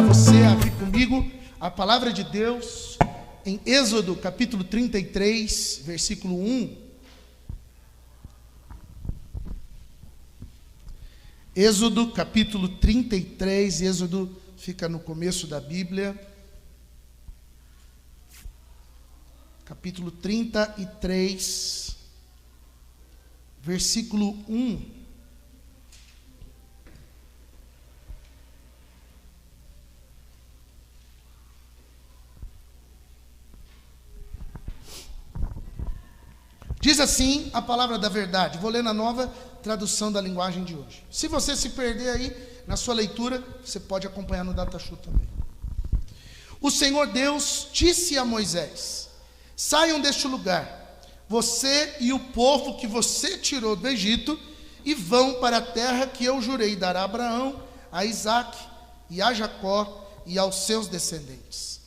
você abrir comigo a palavra de Deus em Êxodo capítulo 33, versículo 1. Êxodo capítulo 33, Êxodo fica no começo da Bíblia. Capítulo 33, versículo 1. Diz assim a palavra da verdade. Vou ler na nova tradução da linguagem de hoje. Se você se perder aí na sua leitura, você pode acompanhar no Datashow também. O Senhor Deus disse a Moisés: saiam deste lugar, você e o povo que você tirou do Egito, e vão para a terra que eu jurei dar a Abraão, a Isaque e a Jacó e aos seus descendentes.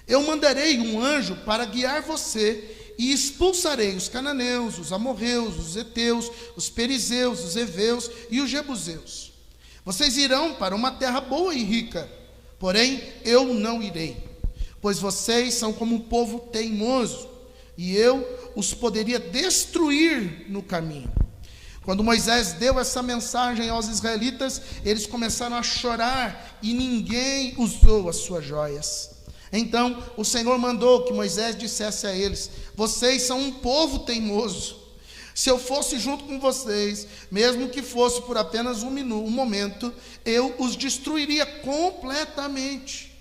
Eu mandarei um anjo para guiar você e expulsarei os cananeus, os amorreus, os heteus, os perizeus, os heveus e os jebuseus. Vocês irão para uma terra boa e rica, porém eu não irei, pois vocês são como um povo teimoso, e eu os poderia destruir no caminho. Quando Moisés deu essa mensagem aos israelitas, eles começaram a chorar e ninguém usou as suas joias. Então o Senhor mandou que Moisés dissesse a eles: vocês são um povo teimoso. Se eu fosse junto com vocês, mesmo que fosse por apenas um momento, eu os destruiria completamente.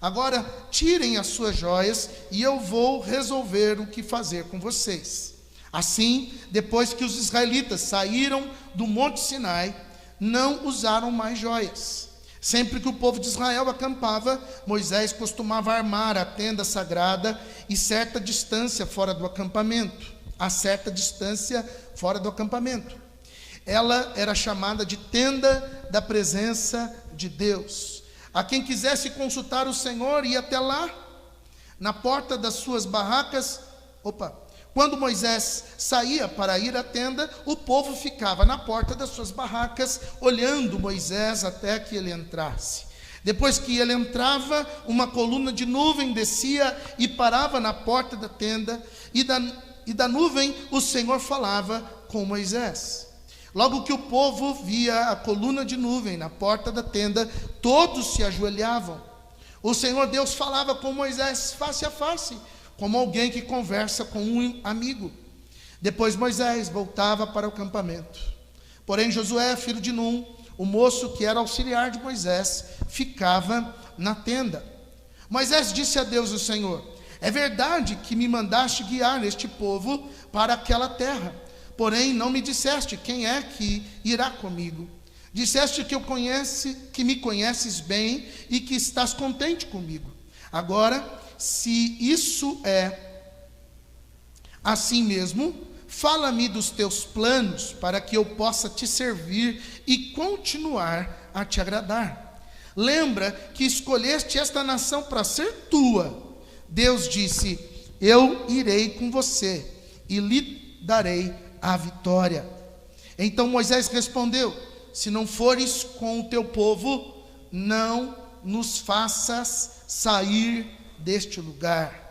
Agora tirem as suas joias e eu vou resolver o que fazer com vocês. Assim, depois que os israelitas saíram do Monte Sinai, não usaram mais joias. Sempre que o povo de Israel acampava, Moisés costumava armar a tenda sagrada e certa distância fora do acampamento. A certa distância fora do acampamento. Ela era chamada de tenda da presença de Deus. A quem quisesse consultar o Senhor ia até lá, na porta das suas barracas. Quando Moisés saía para ir à tenda, o povo ficava na porta das suas barracas, olhando Moisés até que ele entrasse. Depois que ele entrava, uma coluna de nuvem descia e parava na porta da tenda, e da nuvem o Senhor falava com Moisés. Logo que o povo via a coluna de nuvem na porta da tenda, todos se ajoelhavam. O Senhor Deus falava com Moisés face a face, como alguém que conversa com um amigo. Depois Moisés voltava para o acampamento. Porém Josué, filho de Num, o moço que era auxiliar de Moisés, ficava na tenda. Moisés disse a Deus, o Senhor: é verdade que me mandaste guiar este povo para aquela terra, porém não me disseste quem é que irá comigo. Disseste que me conheces bem e que estás contente comigo. Agora, se isso é assim mesmo, fala-me dos teus planos para que eu possa te servir e continuar a te agradar. Lembra que escolheste esta nação para ser tua. Deus disse: eu irei com você e lhe darei a vitória. Então Moisés respondeu: se não fores com o teu povo, não nos faças sair deste lugar.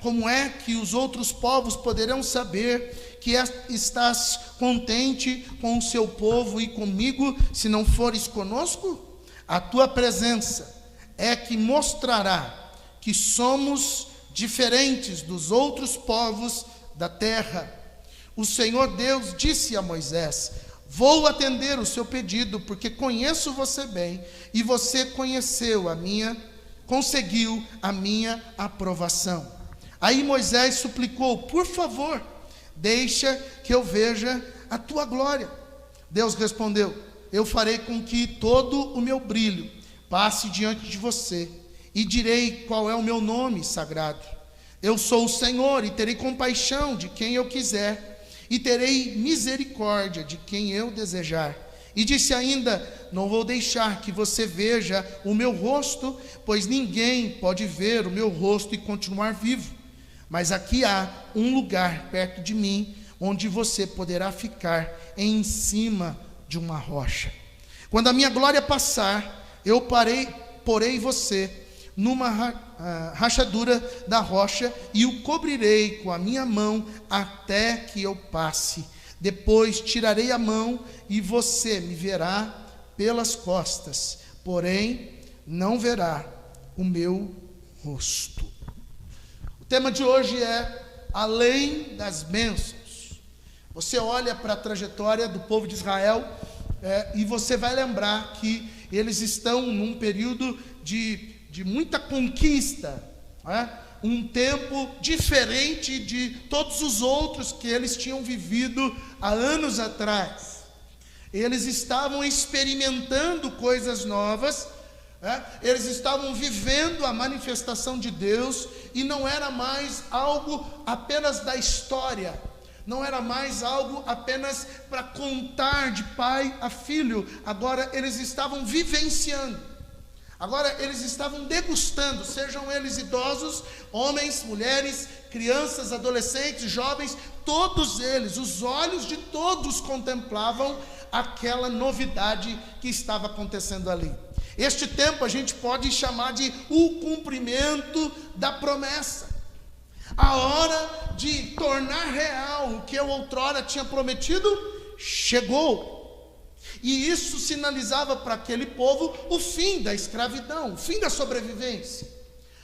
Como é que os outros povos poderão saber que estás contente com o seu povo e comigo, se não fores conosco? A tua presença é que mostrará que somos diferentes dos outros povos da terra. O Senhor Deus disse a Moisés: vou atender o seu pedido, porque conheço você bem, e você conseguiu a minha aprovação. Aí Moisés suplicou: por favor, deixa que eu veja a tua glória. Deus respondeu: eu farei com que todo o meu brilho passe diante de você, e direi qual é o meu nome sagrado. Eu sou o Senhor, e terei compaixão de quem eu quiser, e terei misericórdia de quem eu desejar. E disse ainda: não vou deixar que você veja o meu rosto, pois ninguém pode ver o meu rosto e continuar vivo. Mas aqui há um lugar perto de mim, onde você poderá ficar em cima de uma rocha. Quando a minha glória passar, eu porei você numa rachadura da rocha e o cobrirei com a minha mão até que eu passe. Depois tirarei a mão e você me verá pelas costas, porém não verá o meu rosto. O tema de hoje é além das bênçãos. Você olha para a trajetória do povo de Israel e você vai lembrar que eles estão num período de muita conquista, um tempo diferente de todos os outros que eles tinham vivido há anos atrás. Eles estavam experimentando coisas novas, eles estavam vivendo a manifestação de Deus, e não era mais algo apenas da história, não era mais algo apenas para contar de pai a filho. Agora eles estavam vivenciando, agora eles estavam degustando, sejam eles idosos, homens, mulheres, crianças, adolescentes, jovens, todos eles, os olhos de todos contemplavam aquela novidade que estava acontecendo ali. Este tempo a gente pode chamar de o cumprimento da promessa. A hora de tornar real o que eu outrora tinha prometido chegou. E isso sinalizava para aquele povo o fim da escravidão, o fim da sobrevivência,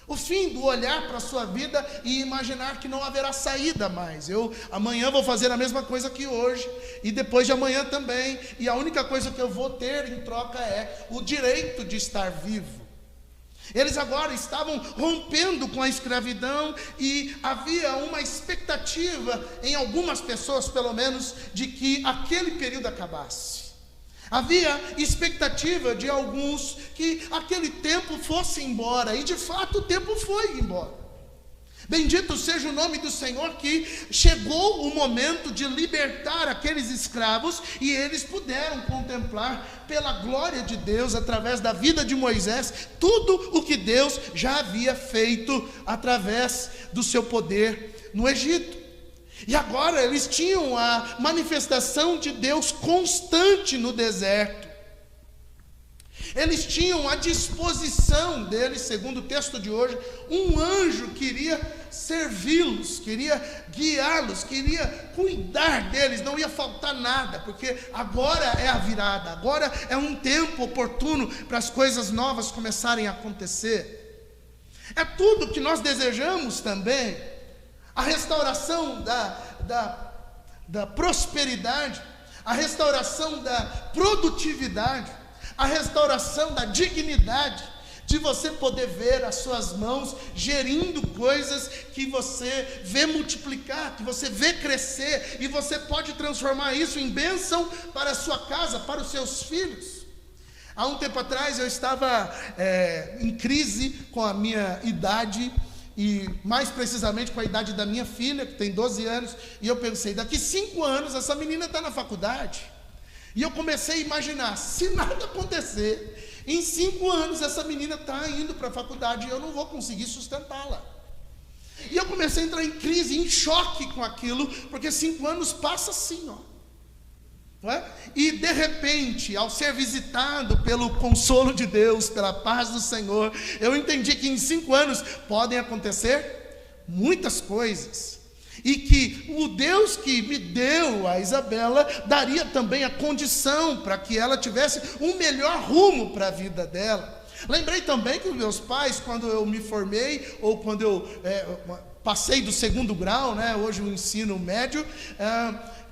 o fim do olhar para a sua vida e imaginar que não haverá saída mais. Amanhã vou fazer a mesma coisa que hoje, e depois de amanhã também, e a única coisa que eu vou ter em troca é o direito de estar vivo. Eles agora estavam rompendo com a escravidão, e havia uma expectativa, em algumas pessoas pelo menos, de que aquele período acabasse. Havia expectativa de alguns que aquele tempo fosse embora, e de fato o tempo foi embora. Bendito seja o nome do Senhor, que chegou o momento de libertar aqueles escravos, e eles puderam contemplar pela glória de Deus, através da vida de Moisés, tudo o que Deus já havia feito através do seu poder no Egito. E agora eles tinham a manifestação de Deus constante no deserto. Eles tinham à disposição deles, segundo o texto de hoje, um anjo que iria servi-los, queria guiá-los, queria cuidar deles, não ia faltar nada, porque agora é a virada, agora é um tempo oportuno para as coisas novas começarem a acontecer. É tudo que nós desejamos também. A restauração da prosperidade, a restauração da produtividade, a restauração da dignidade, de você poder ver as suas mãos gerindo coisas que você vê multiplicar, que você vê crescer, e você pode transformar isso em bênção para a sua casa, para os seus filhos. Há um tempo atrás eu estava em crise com a minha idade, e mais precisamente com a idade da minha filha, que tem 12 anos, e eu pensei, daqui 5 anos essa menina está na faculdade. E eu comecei a imaginar, se nada acontecer, em 5 anos essa menina está indo para a faculdade e eu não vou conseguir sustentá-la. E eu comecei a entrar em crise, em choque com aquilo, porque 5 anos passa assim, não é? E de repente, ao ser visitado pelo consolo de Deus, pela paz do Senhor, eu entendi que em 5 anos podem acontecer muitas coisas, e que o Deus que me deu a Isabela daria também a condição para que ela tivesse um melhor rumo para a vida dela. Lembrei também que os meus pais, quando eu me formei, ou quando eu passei do 2º grau, né, hoje o ensino médio,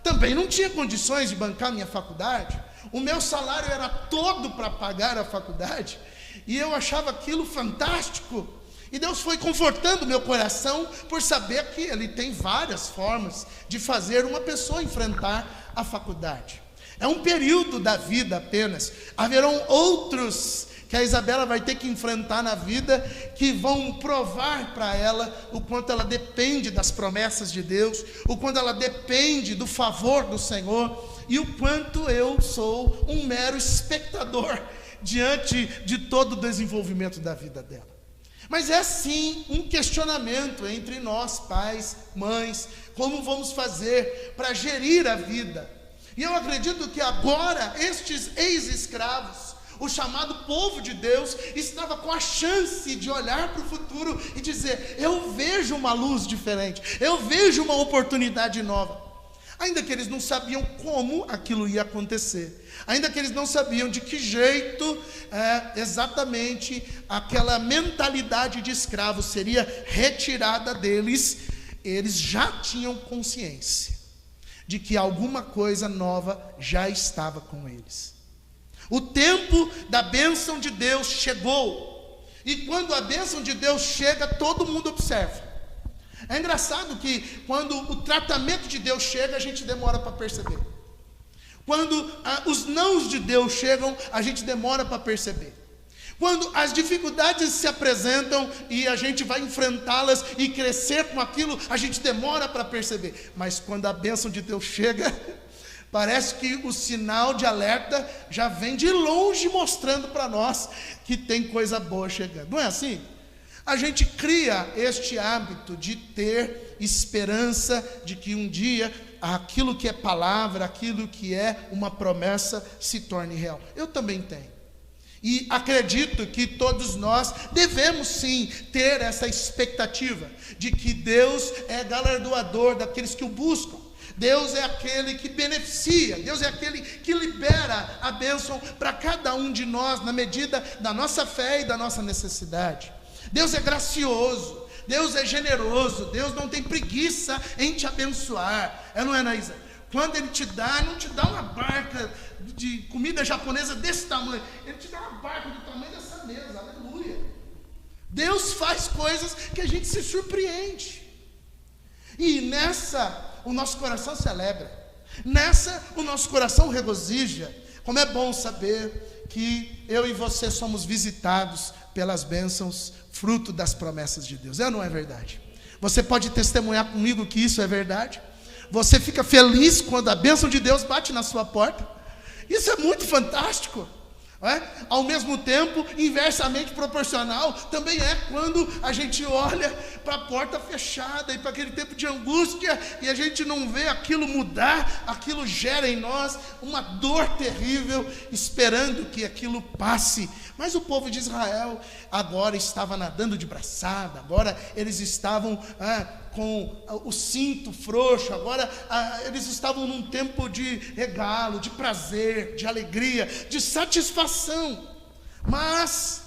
também não tinha condições de bancar minha faculdade. O meu salário era todo para pagar a faculdade, e eu achava aquilo fantástico. E Deus foi confortando meu coração por saber que Ele tem várias formas de fazer uma pessoa enfrentar a faculdade. É um período da vida apenas. Haverão outros que a Isabela vai ter que enfrentar na vida, que vão provar para ela o quanto ela depende das promessas de Deus, o quanto ela depende do favor do Senhor, e o quanto eu sou um mero espectador diante de todo o desenvolvimento da vida dela. Mas é sim um questionamento entre nós, pais, mães, como vamos fazer para gerir a vida. E eu acredito que agora estes ex-escravos O chamado povo de Deus estava com a chance de olhar para o futuro e dizer: eu vejo uma luz diferente, eu vejo uma oportunidade nova. Ainda que eles não sabiam como aquilo ia acontecer, ainda que eles não sabiam de que jeito exatamente aquela mentalidade de escravo seria retirada deles, eles já tinham consciência de que alguma coisa nova já estava com eles. O tempo da bênção de Deus chegou, e quando a bênção de Deus chega, todo mundo observa. É engraçado que quando o tratamento de Deus chega, a gente demora para perceber. Quando os nãos de Deus chegam, a gente demora para perceber. Quando as dificuldades se apresentam e a gente vai enfrentá-las e crescer com aquilo, a gente demora para perceber. Mas quando a bênção de Deus chega, parece que o sinal de alerta já vem de longe mostrando para nós que tem coisa boa chegando. Não é assim? A gente cria este hábito de ter esperança de que um dia aquilo que é palavra, aquilo que é uma promessa se torne real. Eu também tenho. E acredito que todos nós devemos sim ter essa expectativa de que Deus é galardoador daqueles que o buscam. Deus é aquele que beneficia, Deus é aquele que libera a bênção para cada um de nós na medida da nossa fé e da nossa necessidade. Deus é gracioso, Deus é generoso, Deus não tem preguiça em te abençoar. Não é, Anaísa? Quando Ele te dá, não te dá uma barca de comida japonesa desse tamanho, Ele te dá uma barca do tamanho dessa mesa, aleluia. Deus faz coisas que a gente se surpreende, e nessa o nosso coração se alegra, nessa o nosso coração regozija. Como é bom saber que eu e você somos visitados pelas bênçãos, fruto das promessas de Deus. Não é verdade? Você pode testemunhar comigo que isso é verdade? Você fica feliz quando a bênção de Deus bate na sua porta? Isso é muito fantástico. Ao mesmo tempo, inversamente proporcional também é quando a gente olha para a porta fechada e para aquele tempo de angústia e a gente não vê aquilo mudar, aquilo gera em nós uma dor terrível, esperando que aquilo passe. Mas o povo de Israel agora estava nadando de braçada, agora eles estavam com o cinto frouxo, agora eles estavam num tempo de regalo, de prazer, de alegria, de satisfação. Mas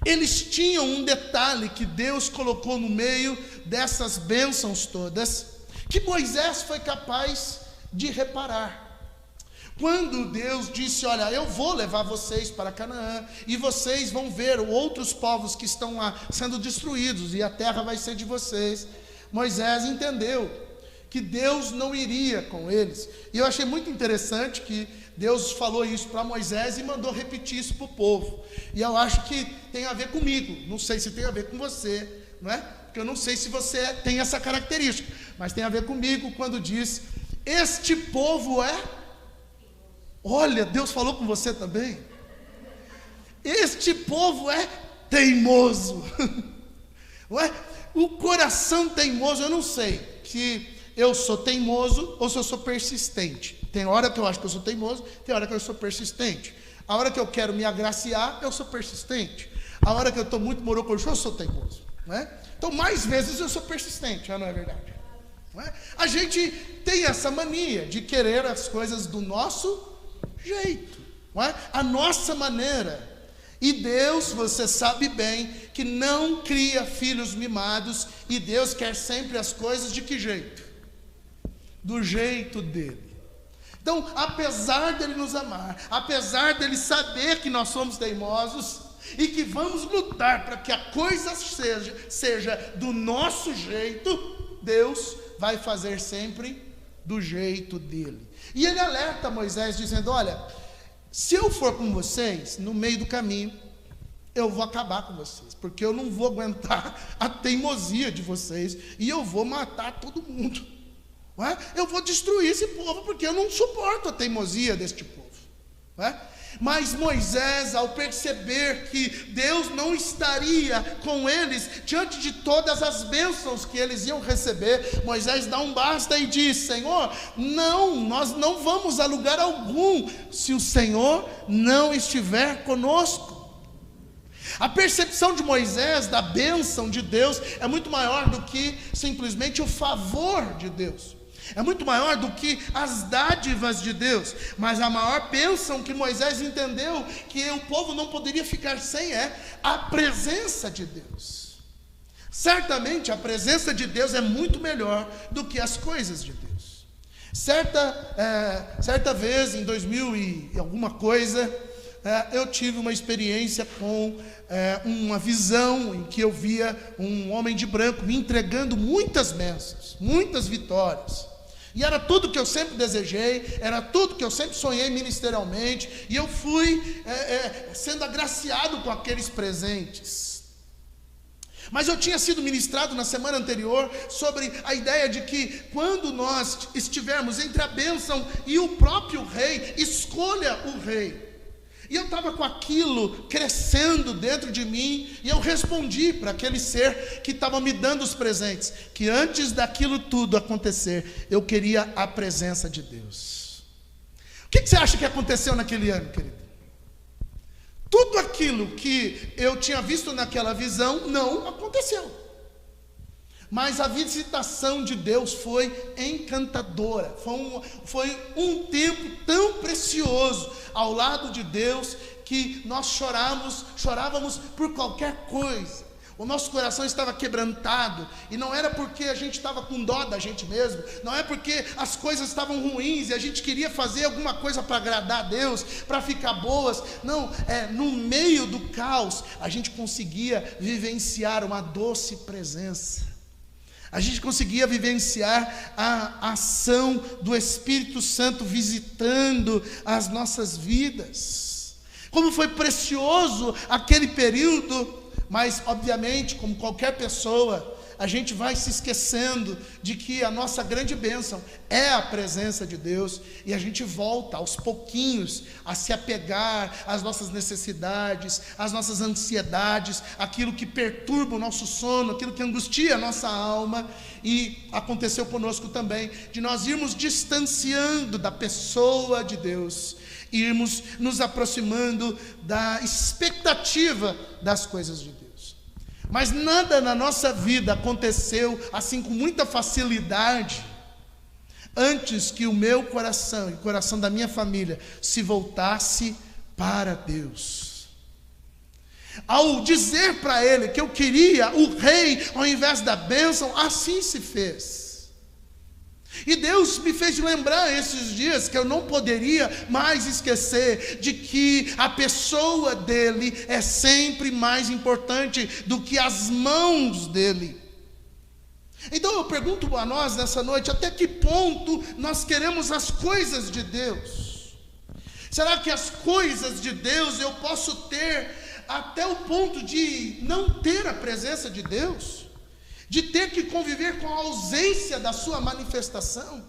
eles tinham um detalhe que Deus colocou no meio dessas bênçãos todas, que Moisés foi capaz de reparar. Quando Deus disse: olha, eu vou levar vocês para Canaã, e vocês vão ver outros povos que estão lá sendo destruídos, e a terra vai ser de vocês. Moisés entendeu que Deus não iria com eles. E eu achei muito interessante que Deus falou isso para Moisés e mandou repetir isso para o povo. E eu acho que tem a ver comigo, não sei se tem a ver com você, não é? Porque eu não sei se você tem essa característica, mas tem a ver comigo quando diz: este povo é... Olha, Deus falou com você também. Este povo é teimoso. Não é? O coração teimoso, eu não sei se eu sou teimoso ou se eu sou persistente. Tem hora que eu acho que eu sou teimoso, tem hora que eu sou persistente. A hora que eu quero me agraciar, eu sou persistente. A hora que eu estou muito morocochô, eu sou teimoso. Não é? Então, mais vezes eu sou persistente, não é verdade? Não é? A gente tem essa mania de querer as coisas do nosso jeito, não é? A nossa maneira. E Deus, você sabe bem, que não cria filhos mimados, e Deus quer sempre as coisas de que jeito? Do jeito dele. Então, apesar dele nos amar, apesar dele saber que nós somos teimosos e que vamos lutar para que a coisa seja do nosso jeito, Deus vai fazer sempre do jeito dele. E ele alerta Moisés dizendo: olha, se eu for com vocês, no meio do caminho, eu vou acabar com vocês, porque eu não vou aguentar a teimosia de vocês, e eu vou matar todo mundo. Não é? Eu vou destruir esse povo, porque eu não suporto a teimosia deste povo. Não é? Mas Moisés, ao perceber que Deus não estaria com eles, diante de todas as bênçãos que eles iam receber, Moisés dá um basta e diz: Senhor, não, nós não vamos a lugar algum, se o Senhor não estiver conosco. A percepção de Moisés da bênção de Deus é muito maior do que simplesmente o favor de Deus. É muito maior do que as dádivas de Deus. Mas a maior bênção que Moisés entendeu que o povo não poderia ficar sem é a presença de Deus. Certamente a presença de Deus é muito melhor do que as coisas de Deus. Certa vez, em 2000 e alguma coisa, eu tive uma experiência com uma visão em que eu via um homem de branco me entregando muitas bênçãos, muitas vitórias. E era tudo que eu sempre desejei, era tudo que eu sempre sonhei ministerialmente, e eu fui sendo agraciado com aqueles presentes. Mas eu tinha sido ministrado na semana anterior sobre a ideia de que quando nós estivermos entre a bênção e o próprio rei, escolha o rei. E eu estava com aquilo crescendo dentro de mim, e eu respondi para aquele ser que estava me dando os presentes, que antes daquilo tudo acontecer, eu queria a presença de Deus. O que você acha que aconteceu naquele ano, querido? Tudo aquilo que eu tinha visto naquela visão não aconteceu. Mas a visitação de Deus foi encantadora, foi um tempo tão precioso ao lado de Deus, que nós chorávamos por qualquer coisa. O nosso coração estava quebrantado, e não era porque a gente estava com dó da gente mesmo, não é porque as coisas estavam ruins e a gente queria fazer alguma coisa para agradar a Deus, para ficar boas. Não, no meio do caos, a gente conseguia vivenciar uma doce presença. A gente conseguia vivenciar a ação do Espírito Santo visitando as nossas vidas. Como foi precioso aquele período, mas obviamente, como qualquer pessoa, a gente vai se esquecendo de que a nossa grande bênção é a presença de Deus, e a gente volta aos pouquinhos a se apegar às nossas necessidades, às nossas ansiedades, aquilo que perturba o nosso sono, aquilo que angustia a nossa alma. E aconteceu conosco também, de nós irmos distanciando da pessoa de Deus, irmos nos aproximando da expectativa das coisas de Deus. Mas nada na nossa vida aconteceu assim com muita facilidade, antes que o meu coração e o coração da minha família se voltasse para Deus. Ao dizer para Ele que eu queria o rei ao invés da bênção, assim se fez. E Deus me fez lembrar esses dias que eu não poderia mais esquecer de que a pessoa dele é sempre mais importante do que as mãos dele. Então eu pergunto a nós nessa noite, até que ponto nós queremos as coisas de Deus? Será que as coisas de Deus eu posso ter até o ponto de não ter a presença de Deus? De ter que conviver com a ausência da sua manifestação?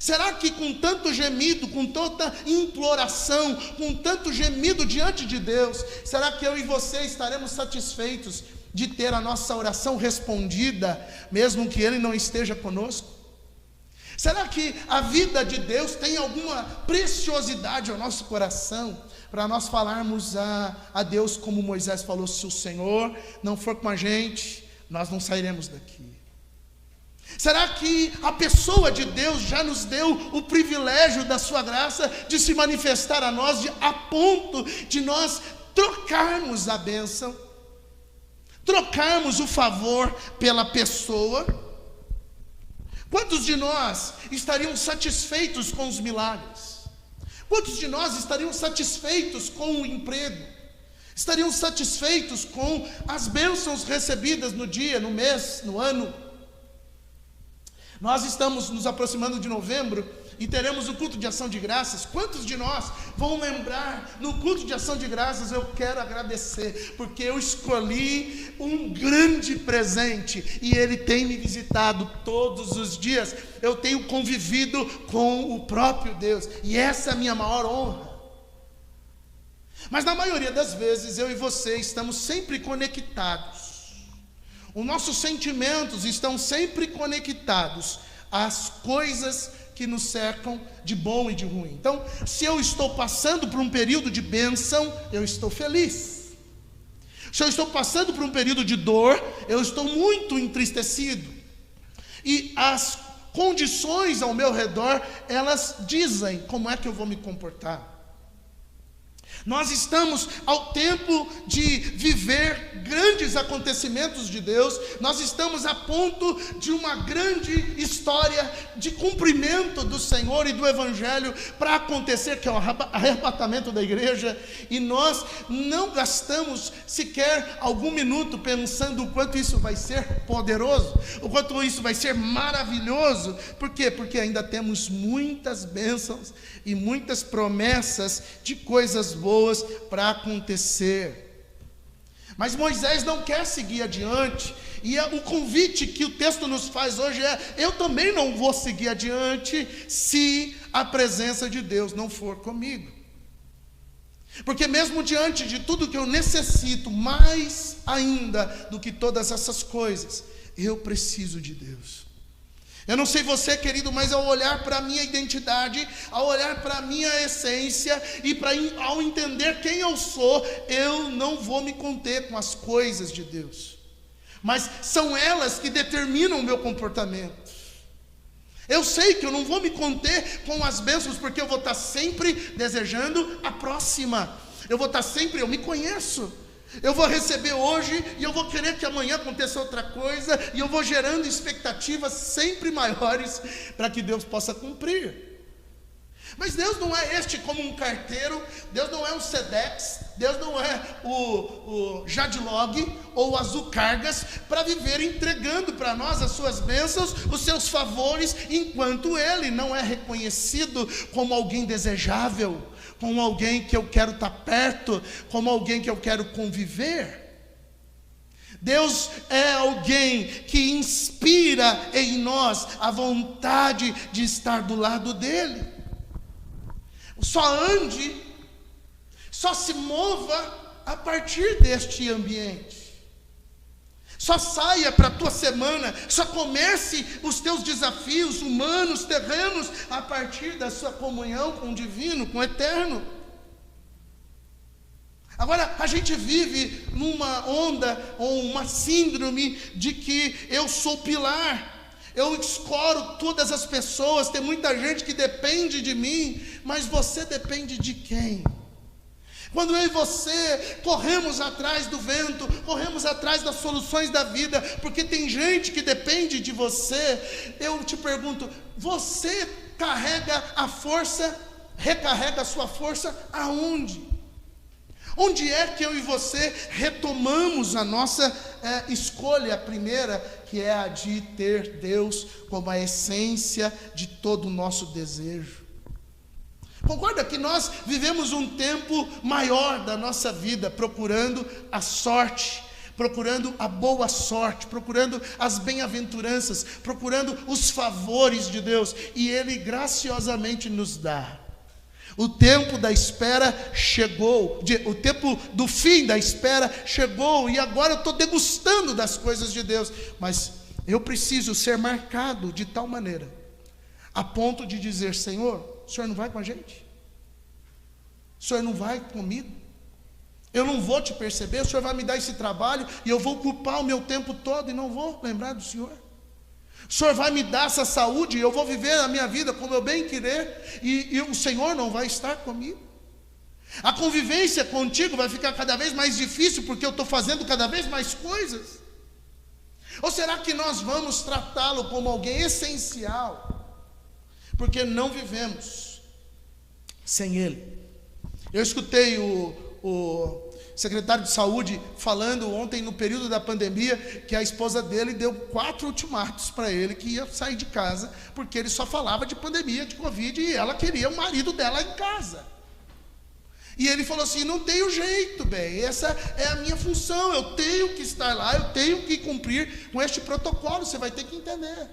Será que com tanto gemido, com tanta imploração, com tanto gemido diante de Deus, será que eu e você estaremos satisfeitos de ter a nossa oração respondida, mesmo que Ele não esteja conosco? Será que a vida de Deus tem alguma preciosidade ao nosso coração, para nós falarmos a Deus como Moisés falou: se o Senhor não for com a gente, nós não sairemos daqui? Será que a pessoa de Deus já nos deu o privilégio da sua graça de se manifestar a nós, a ponto de nós trocarmos a bênção, trocarmos o favor pela pessoa? Quantos de nós estariam satisfeitos com os milagres? Quantos de nós estariam satisfeitos com o emprego? Estariam satisfeitos com as bênçãos recebidas no dia, no mês, no ano? Nós estamos nos aproximando de novembro e teremos o culto de ação de graças. Quantos de nós vão lembrar, no culto de ação de graças, eu quero agradecer, porque eu escolhi um grande presente e Ele tem me visitado todos os dias. Eu tenho convivido com o próprio Deus, e essa é a minha maior honra. Mas na maioria das vezes, eu e você estamos sempre conectados. Os nossos sentimentos estão sempre conectados às coisas que nos cercam de bom e de ruim. Então, se eu estou passando por um período de bênção, eu estou feliz. Se eu estou passando por um período de dor, eu estou muito entristecido. E as condições ao meu redor, elas dizem como é que eu vou me comportar. Nós estamos ao tempo de viver grandes acontecimentos de Deus. Nós estamos a ponto de uma grande história de cumprimento do Senhor e do Evangelho para acontecer, que é o arrebatamento da igreja. E nós não gastamos sequer algum minuto pensando o quanto isso vai ser poderoso, o quanto isso vai ser maravilhoso. Por quê? Porque ainda temos muitas bênçãos e muitas promessas de coisas boas para acontecer. Mas Moisés não quer seguir adiante, e o convite que o texto nos faz hoje é: eu também não vou seguir adiante se a presença de Deus não for comigo. Porque mesmo diante de tudo que eu necessito, mais ainda do que todas essas coisas, eu preciso de Deus. Eu não sei você, querido, mas ao olhar para a minha identidade, ao olhar para a minha essência e ao entender quem eu sou, eu não vou me conter com as coisas de Deus, mas são elas que determinam o meu comportamento. Eu sei que eu não vou me conter com as bênçãos, porque eu vou estar sempre desejando a próxima. Eu vou estar sempre, eu me conheço. Eu vou receber hoje e eu vou querer que amanhã aconteça outra coisa, e eu vou gerando expectativas sempre maiores para que Deus possa cumprir. Mas Deus não é como um carteiro, Deus não é um Sedex, Deus não é o Jadlog ou o Azul Cargas para viver entregando para nós as suas bênçãos, os seus favores, enquanto Ele não é reconhecido como alguém desejável, como alguém que eu quero estar perto, como alguém que eu quero conviver. Deus é alguém que inspira em nós a vontade de estar do lado dEle. Só ande, só se mova a partir deste ambiente. Só saia para a tua semana, só comece os teus desafios humanos, terrenos, a partir da sua comunhão com o divino, com o eterno. Agora, a gente vive numa onda ou uma síndrome de que eu sou pilar, eu escoro todas as pessoas, tem muita gente que depende de mim, mas você depende de quem? Quando eu e você corremos atrás do vento, corremos atrás das soluções da vida, porque tem gente que depende de você, eu te pergunto, você carrega a força, recarrega a sua força aonde? Onde é que eu e você retomamos a nossa escolha primeira, que é a de ter Deus como a essência de todo o nosso desejo? Concorda que nós vivemos um tempo maior da nossa vida procurando a sorte, procurando a boa sorte, procurando as bem-aventuranças, procurando os favores de Deus, e Ele graciosamente nos dá. O tempo da espera chegou, o tempo do fim da espera chegou, e agora eu estou degustando das coisas de Deus, mas eu preciso ser marcado de tal maneira, a ponto de dizer: Senhor, o Senhor não vai com a gente? O Senhor não vai comigo? Eu não vou te perceber, o Senhor vai me dar esse trabalho, e eu vou ocupar o meu tempo todo e não vou lembrar do Senhor? O Senhor vai me dar essa saúde, eu vou viver a minha vida como eu bem querer, e o Senhor não vai estar comigo? A convivência contigo vai ficar cada vez mais difícil, porque eu estou fazendo cada vez mais coisas? Ou será que nós vamos tratá-lo como alguém essencial, porque não vivemos sem Ele? Eu escutei o secretário de saúde falando ontem, no período da pandemia, que a esposa dele deu 4 ultimatos para ele, que ia sair de casa, porque ele só falava de pandemia, de Covid, e ela queria o marido dela em casa. E ele falou assim: não tenho jeito, bem, essa é a minha função, eu tenho que estar lá, eu tenho que cumprir com este protocolo, você vai ter que entender.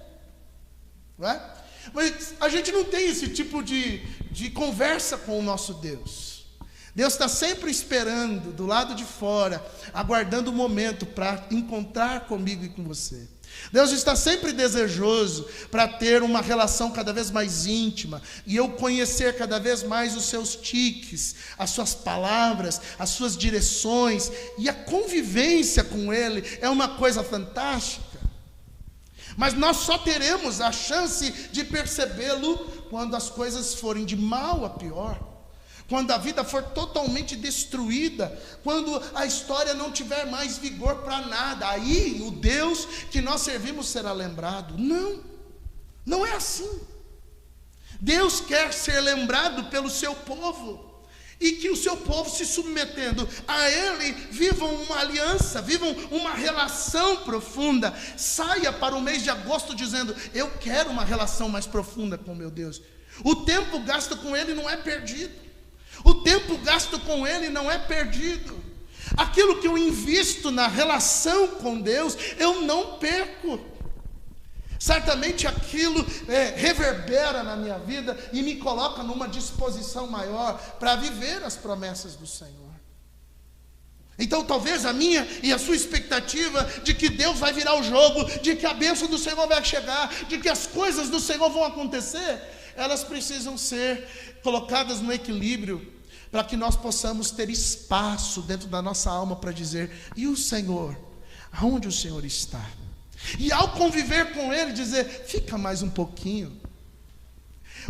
Não é? Mas a gente não tem esse tipo de conversa com o nosso Deus. Deus está sempre esperando, do lado de fora, aguardando o momento para encontrar comigo e com você. Deus está sempre desejoso para ter uma relação cada vez mais íntima, e eu conhecer cada vez mais os seus tiques, as suas palavras, as suas direções, e a convivência com Ele é uma coisa fantástica. Mas nós só teremos a chance de percebê-lo quando as coisas forem de mal a pior, quando a vida for totalmente destruída, quando a história não tiver mais vigor para nada. Aí o Deus que nós servimos será lembrado. Não é assim. Deus quer ser lembrado pelo seu povo, e que o seu povo, se submetendo a Ele, vivam uma aliança, vivam uma relação profunda. Saia para o mês de agosto dizendo: eu quero uma relação mais profunda com meu Deus. O tempo gasto com Ele não é perdido. O tempo gasto com Ele não é perdido. Aquilo que eu invisto na relação com Deus, eu não perco. Certamente aquilo reverbera na minha vida e me coloca numa disposição maior para viver as promessas do Senhor. Então talvez a minha e a sua expectativa de que Deus vai virar o jogo, de que a bênção do Senhor vai chegar, de que as coisas do Senhor vão acontecer, elas precisam ser colocadas no equilíbrio, para que nós possamos ter espaço dentro da nossa alma para dizer: e o Senhor? Aonde o Senhor está? E ao conviver com Ele, dizer: fica mais um pouquinho.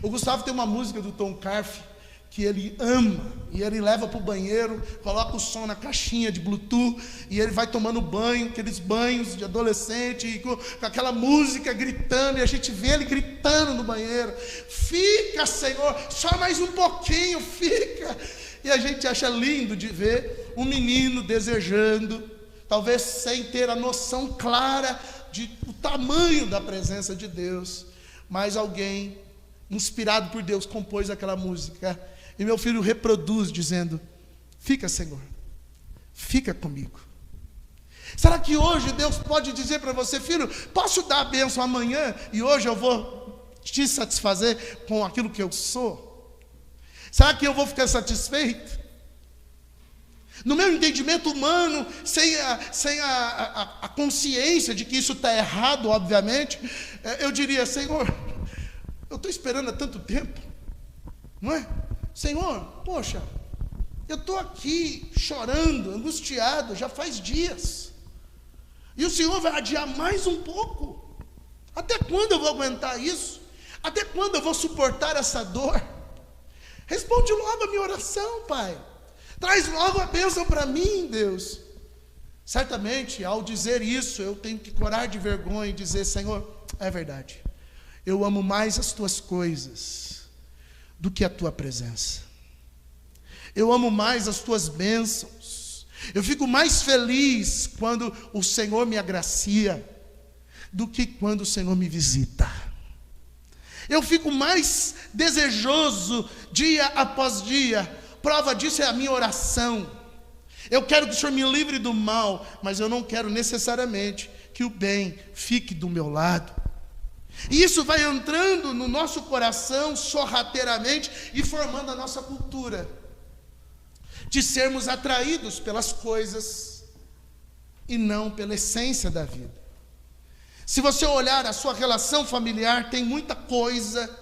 O Gustavo tem uma música do Tom Carf que ele ama, e ele leva para o banheiro, coloca o som na caixinha de Bluetooth, e ele vai tomando banho, aqueles banhos de adolescente, e com aquela música gritando, e a gente vê ele gritando no banheiro: fica, Senhor, só mais um pouquinho, fica. E a gente acha lindo de ver um menino desejando, talvez sem ter a noção clara do tamanho da presença de Deus, mas alguém inspirado por Deus compôs aquela música, e meu filho reproduz dizendo: fica, Senhor, fica comigo. Será que hoje Deus pode dizer para você: filho, posso dar a bênção amanhã, e hoje eu vou te satisfazer com aquilo que eu sou? Será que eu vou ficar satisfeito? No meu entendimento humano, sem a consciência de que isso está errado, obviamente, eu diria: Senhor, eu estou esperando há tanto tempo, não é? Senhor, poxa, eu estou aqui chorando, angustiado, já faz dias, e o Senhor vai adiar mais um pouco. Até quando eu vou aguentar isso? Até quando eu vou suportar essa dor? Responde logo a minha oração, Pai. Traz logo a bênção para mim, Deus. Certamente, ao dizer isso, eu tenho que corar de vergonha e dizer: Senhor, é verdade, eu amo mais as tuas coisas do que a tua presença. Eu amo mais as tuas bênçãos. Eu fico mais feliz quando o Senhor me agracia do que quando o Senhor me visita. Eu fico mais desejoso dia após dia. Prova disso é a minha oração. Eu quero que o Senhor me livre do mal, mas eu não quero necessariamente que o bem fique do meu lado. E isso vai entrando no nosso coração sorrateiramente e formando a nossa cultura de sermos atraídos pelas coisas e não pela essência da vida. Se você olhar a sua relação familiar, tem muita coisa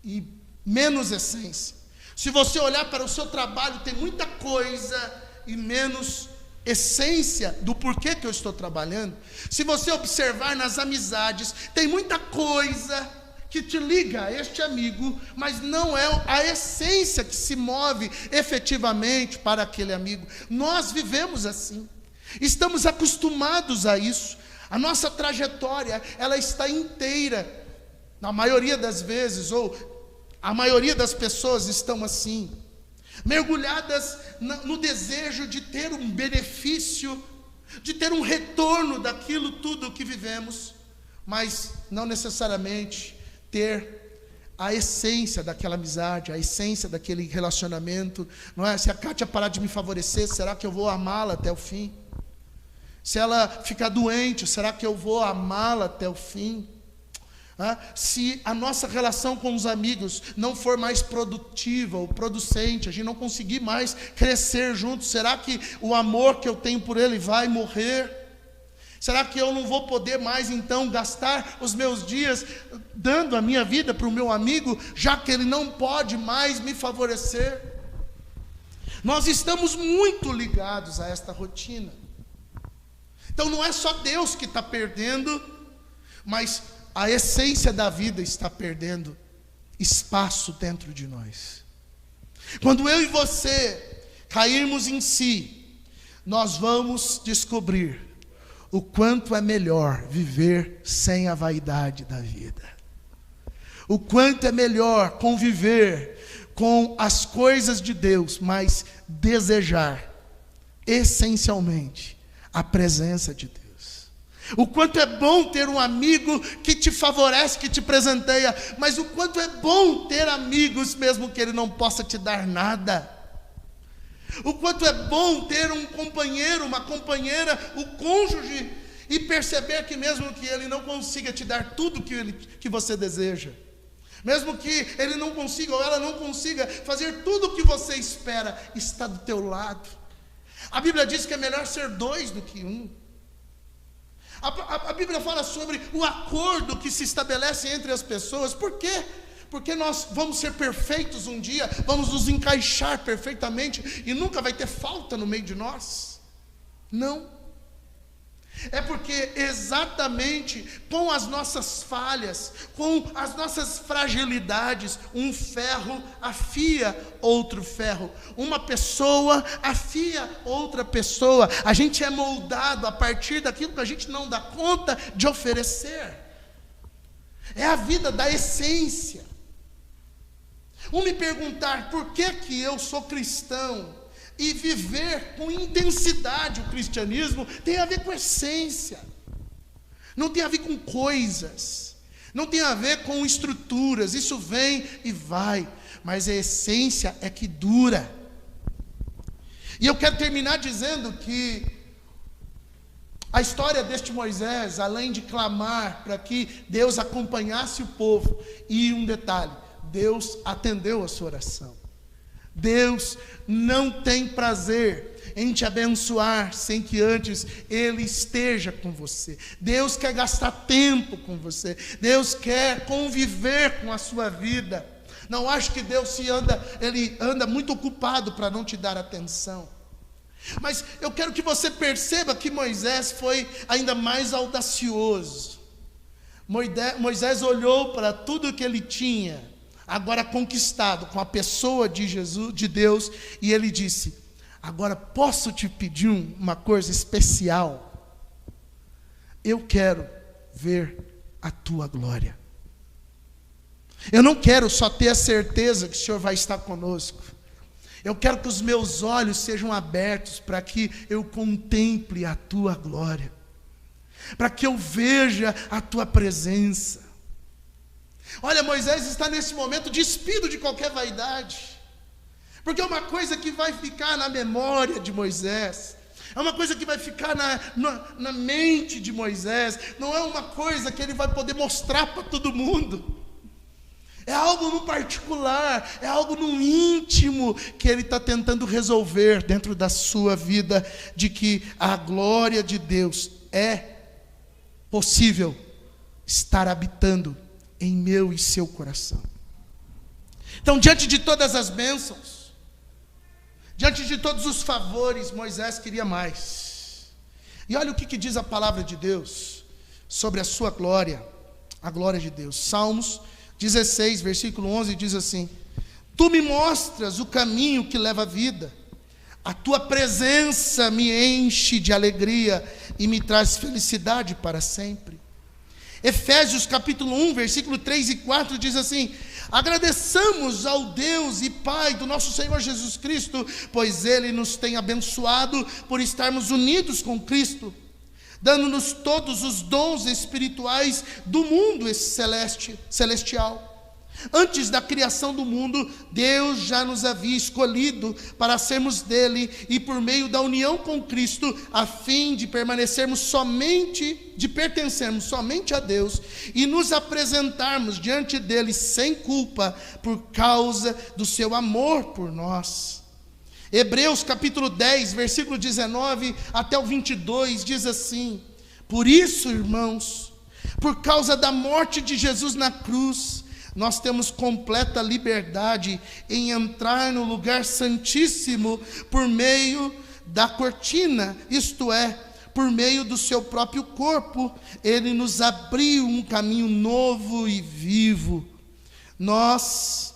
e menos essência. Se você olhar para o seu trabalho, tem muita coisa e menos essência do porquê que eu estou trabalhando. Se você observar nas amizades, tem muita coisa que te liga a este amigo, mas não é a essência que se move efetivamente para aquele amigo. Nós vivemos assim, estamos acostumados a isso. A nossa trajetória, ela está inteira, na maioria das vezes, ou a maioria das pessoas estão assim, mergulhadas no desejo de ter um benefício, de ter um retorno daquilo tudo que vivemos, mas não necessariamente ter a essência daquela amizade, a essência daquele relacionamento. Não é? Se a Kátia parar de me favorecer, será que eu vou amá-la até o fim? Se ela ficar doente, será que eu vou amá-la até o fim? Se a nossa relação com os amigos não for mais produtiva ou producente, a gente não conseguir mais crescer juntos, será que o amor que eu tenho por ele vai morrer? Será que eu não vou poder mais então gastar os meus dias dando a minha vida para o meu amigo, já que ele não pode mais me favorecer? Nós estamos muito ligados a esta rotina. Então não é só Deus que está perdendo, mas a essência da vida está perdendo espaço dentro de nós. Quando eu e você cairmos em si, nós vamos descobrir o quanto é melhor viver sem a vaidade da vida. O quanto é melhor conviver com as coisas de Deus, mas desejar essencialmente a presença de Deus. O quanto é bom ter um amigo que te favorece, que te presenteia, mas o quanto é bom ter amigos mesmo que ele não possa te dar nada. O quanto é bom ter um companheiro, uma companheira, o cônjuge, e perceber que mesmo que ele não consiga te dar tudo que você deseja, mesmo que ele não consiga ou ela não consiga fazer tudo o que você espera, está do teu lado. A Bíblia diz que é melhor ser dois do que um. A Bíblia fala sobre o acordo que se estabelece entre as pessoas. Por quê? Porque nós vamos ser perfeitos um dia, vamos nos encaixar perfeitamente e nunca vai ter falta no meio de nós. Não. É porque exatamente com as nossas falhas, com as nossas fragilidades, um ferro afia outro ferro, uma pessoa afia outra pessoa. A gente é moldado a partir daquilo que a gente não dá conta de oferecer. É a vida da essência. Me perguntar por que eu sou cristão e viver com intensidade o cristianismo tem a ver com essência, não tem a ver com coisas, não tem a ver com estruturas. Isso vem e vai, mas a essência é que dura. E eu quero terminar dizendo que a história deste Moisés, além de clamar para que Deus acompanhasse o povo, e um detalhe, Deus atendeu a sua oração. Deus não tem prazer em te abençoar sem que antes Ele esteja com você. Deus quer gastar tempo com você. Deus quer conviver com a sua vida. Não acho que Deus Ele anda muito ocupado para não te dar atenção. Mas eu quero que você perceba que Moisés foi ainda mais audacioso. Moisés olhou para tudo que ele tinha agora conquistado com a pessoa de Jesus, de Deus, e ele disse: agora posso te pedir uma coisa especial? Eu quero ver a tua glória. Eu não quero só ter a certeza que o Senhor vai estar conosco. Eu quero que os meus olhos sejam abertos para que eu contemple a tua glória, para que eu veja a tua presença. Olha, Moisés está nesse momento despido de qualquer vaidade, porque é uma coisa que vai ficar na memória de Moisés, é uma coisa que vai ficar na mente de Moisés, não é uma coisa que ele vai poder mostrar para todo mundo, é algo no particular, é algo no íntimo que ele está tentando resolver dentro da sua vida, de que a glória de Deus é possível estar habitando em meu e seu coração. Então, diante de todas as bênçãos, diante de todos os favores, Moisés queria mais. E olha o que diz a palavra de Deus sobre a sua glória, a glória de Deus. Salmos 16, versículo 11 diz assim: tu me mostras o caminho que leva à vida, a tua presença me enche de alegria e me traz felicidade para sempre. Efésios capítulo 1, versículo 3 e 4 diz assim: agradeçamos ao Deus e Pai do nosso Senhor Jesus Cristo, pois Ele nos tem abençoado por estarmos unidos com Cristo, dando-nos todos os dons espirituais do mundo celestial. Antes da criação do mundo, Deus já nos havia escolhido para sermos dele e por meio da união com Cristo, a fim de pertencermos somente a Deus e nos apresentarmos diante dele sem culpa por causa do seu amor por nós. Hebreus capítulo 10, versículo 19 até o 22 diz assim: por isso, irmãos, por causa da morte de Jesus na cruz, nós temos completa liberdade em entrar no lugar santíssimo por meio da cortina, isto é, por meio do seu próprio corpo. Ele nos abriu um caminho novo e vivo. Nós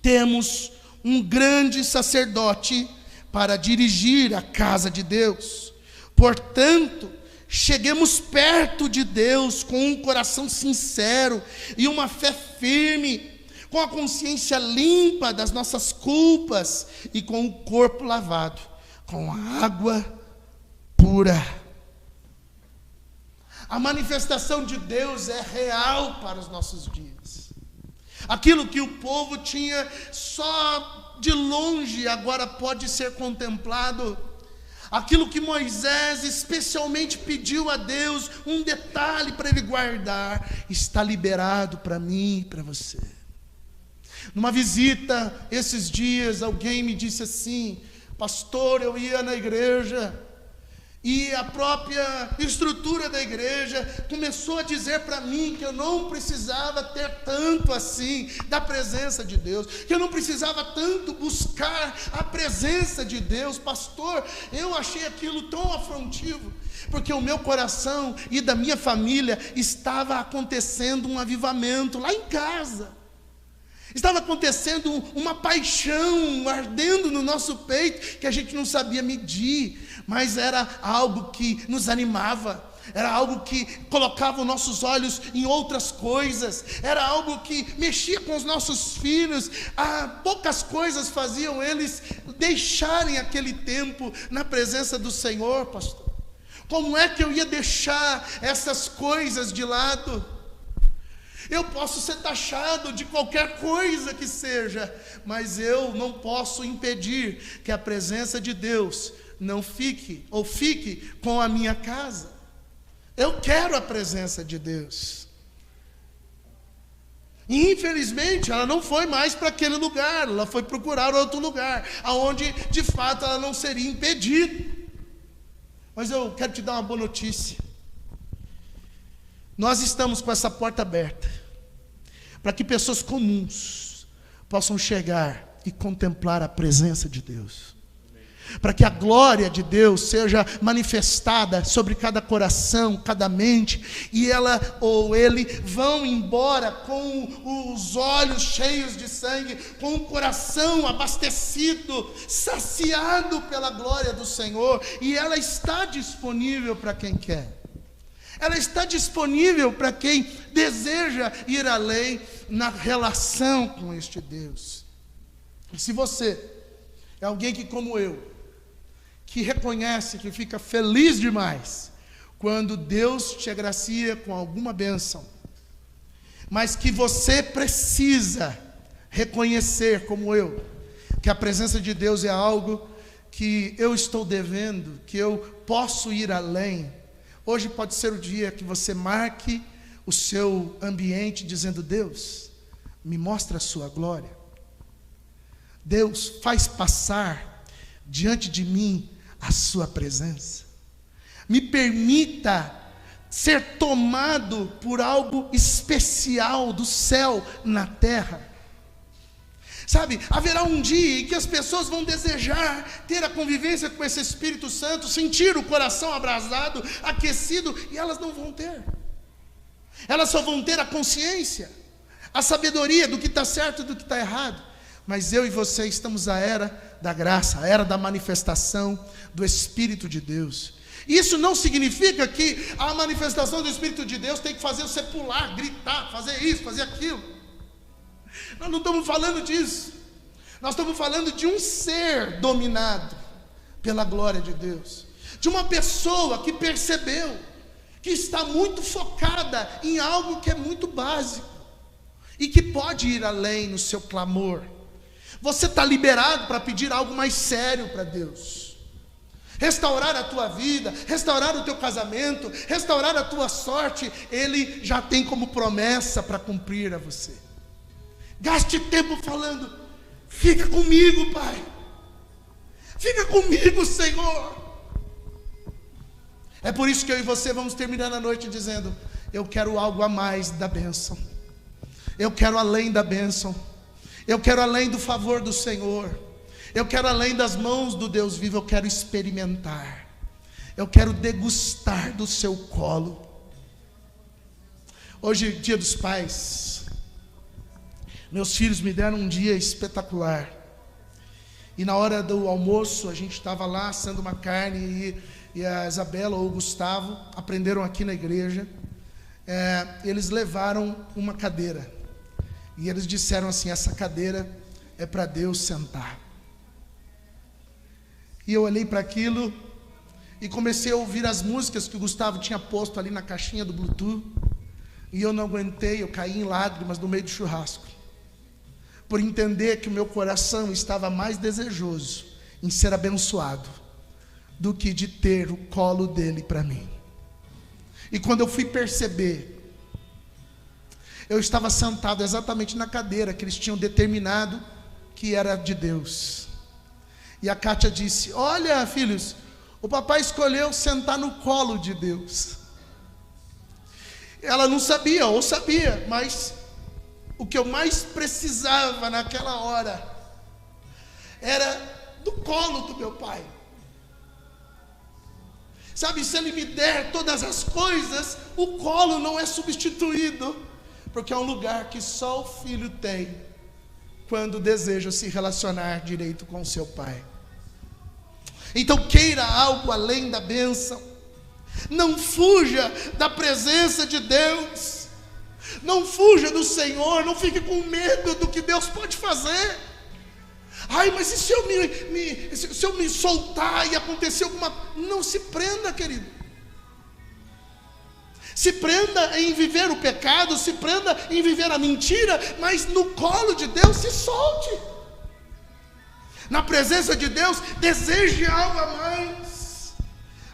temos um grande sacerdote para dirigir a casa de Deus. Portanto, cheguemos perto de Deus com um coração sincero e uma fé firme, com a consciência limpa das nossas culpas e com o corpo lavado com a água pura. A manifestação de Deus é real para os nossos dias. Aquilo que o povo tinha só de longe agora pode ser contemplado. Aquilo que Moisés especialmente pediu a Deus, um detalhe para ele guardar, está liberado para mim e para você. Numa visita, esses dias, alguém me disse assim: pastor, eu ia na igreja, e a própria estrutura da igreja começou a dizer para mim que eu não precisava ter tanto assim da presença de Deus, que eu não precisava tanto buscar a presença de Deus. Pastor, eu achei aquilo tão afrontivo, porque o meu coração e da minha família estava acontecendo um avivamento lá em casa. Estava acontecendo uma paixão ardendo no nosso peito, que a gente não sabia medir, mas era algo que nos animava, era algo que colocava os nossos olhos em outras coisas, era algo que mexia com os nossos filhos. Poucas coisas faziam eles deixarem aquele tempo na presença do Senhor, pastor. Como é que eu ia deixar essas coisas de lado? Eu posso ser taxado de qualquer coisa que seja, mas eu não posso impedir que a presença de Deus não fique, ou fique com a minha casa. Eu quero a presença de Deus. E infelizmente ela não foi mais para aquele lugar, ela foi procurar outro lugar, aonde de fato ela não seria impedida. Mas eu quero te dar uma boa notícia. Nós estamos com essa porta aberta para que pessoas comuns possam chegar e contemplar a presença de Deus, para que a glória de Deus seja manifestada sobre cada coração, cada mente, e ela ou ele vão embora com os olhos cheios de sangue, com o coração abastecido, saciado pela glória do Senhor. E ela está disponível para quem quer. Ela está disponível para quem deseja ir além na relação com este Deus. E se você é alguém que, como eu, que reconhece, que fica feliz demais quando Deus te agracia com alguma bênção, mas que você precisa reconhecer, como eu, que a presença de Deus é algo que eu estou devendo, que eu posso ir além. Hoje pode ser o dia que você marque o seu ambiente dizendo: Deus, me mostra a sua glória. Deus, faz passar diante de mim a sua presença. Me permita ser tomado por algo especial do céu na terra. Sabe, haverá um dia em que as pessoas vão desejar ter a convivência com esse Espírito Santo, sentir o coração abrasado, aquecido, e elas não vão ter. Elas só vão ter a consciência, a sabedoria do que está certo e do que está errado. Mas eu e você estamos na era da graça, a era da manifestação do Espírito de Deus. Isso não significa que a manifestação do Espírito de Deus tem que fazer você pular, gritar, fazer isso, fazer aquilo. Nós não estamos falando disso. Nós estamos falando de um ser dominado pela glória de Deus, de uma pessoa que percebeu que está muito focada em algo que é muito básico. e que pode ir além no seu clamor. Você está liberado para pedir algo mais sério para Deus. Restaurar a tua vida, restaurar o teu casamento, restaurar a tua sorte, Ele já tem como promessa para cumprir a você. Gaste tempo falando: fica comigo, Pai. Fica comigo, Senhor. É por isso que eu e você vamos terminar a noite dizendo: eu quero algo a mais da bênção. Eu quero além da bênção. Eu quero além do favor do Senhor. Eu quero além das mãos do Deus vivo. Eu quero experimentar. Eu quero degustar do seu colo. Hoje, dia dos pais. Meus filhos me deram um dia espetacular. E na hora do almoço, a gente estava lá assando uma carne e a Isabela ou o Gustavo aprenderam aqui na igreja. Eles levaram uma cadeira. E eles disseram assim: essa cadeira é para Deus sentar. E eu olhei para aquilo e comecei a ouvir as músicas que o Gustavo tinha posto ali na caixinha do Bluetooth. E eu não aguentei, eu caí em lágrimas no meio do churrasco, por entender que o meu coração estava mais desejoso em ser abençoado do que de ter o colo dele para mim. E quando eu fui perceber, eu estava sentado exatamente na cadeira que eles tinham determinado que era de Deus. E a Kátia disse: olha, filhos, o papai escolheu sentar no colo de Deus. Ela não sabia, ou sabia, mas o que eu mais precisava naquela hora era do colo do meu pai. Sabe, se ele me der todas as coisas, o colo não é substituído, porque é um lugar que só o filho tem quando deseja se relacionar direito com seu pai. Então queira algo além da bênção. Não fuja da presença de Deus. Não fuja do Senhor. Não fique com medo do que Deus pode fazer. Ai, mas e se eu me soltar e acontecer alguma... Não se prenda, querido. Se prenda em viver o pecado, se prenda em viver a mentira, mas no colo de Deus se solte. Na presença de Deus, deseje algo a mais.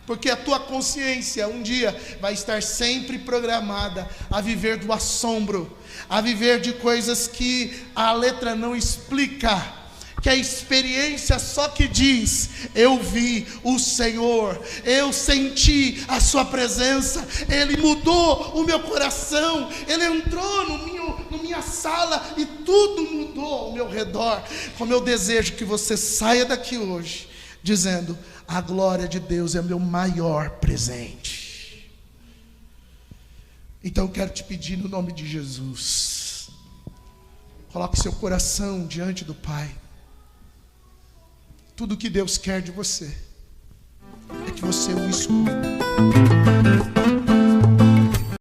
Porque a tua consciência um dia vai estar sempre programada a viver do assombro, a viver de coisas que a letra não explica, que a experiência só que diz: eu vi o Senhor, eu senti a sua presença, Ele mudou o meu coração, Ele entrou na minha sala e tudo mudou ao meu redor. Como eu desejo que você saia daqui hoje dizendo: a glória de Deus é meu maior presente. Então eu quero te pedir no nome de Jesus, coloque seu coração diante do Pai. Tudo que Deus quer de você é que você o escute.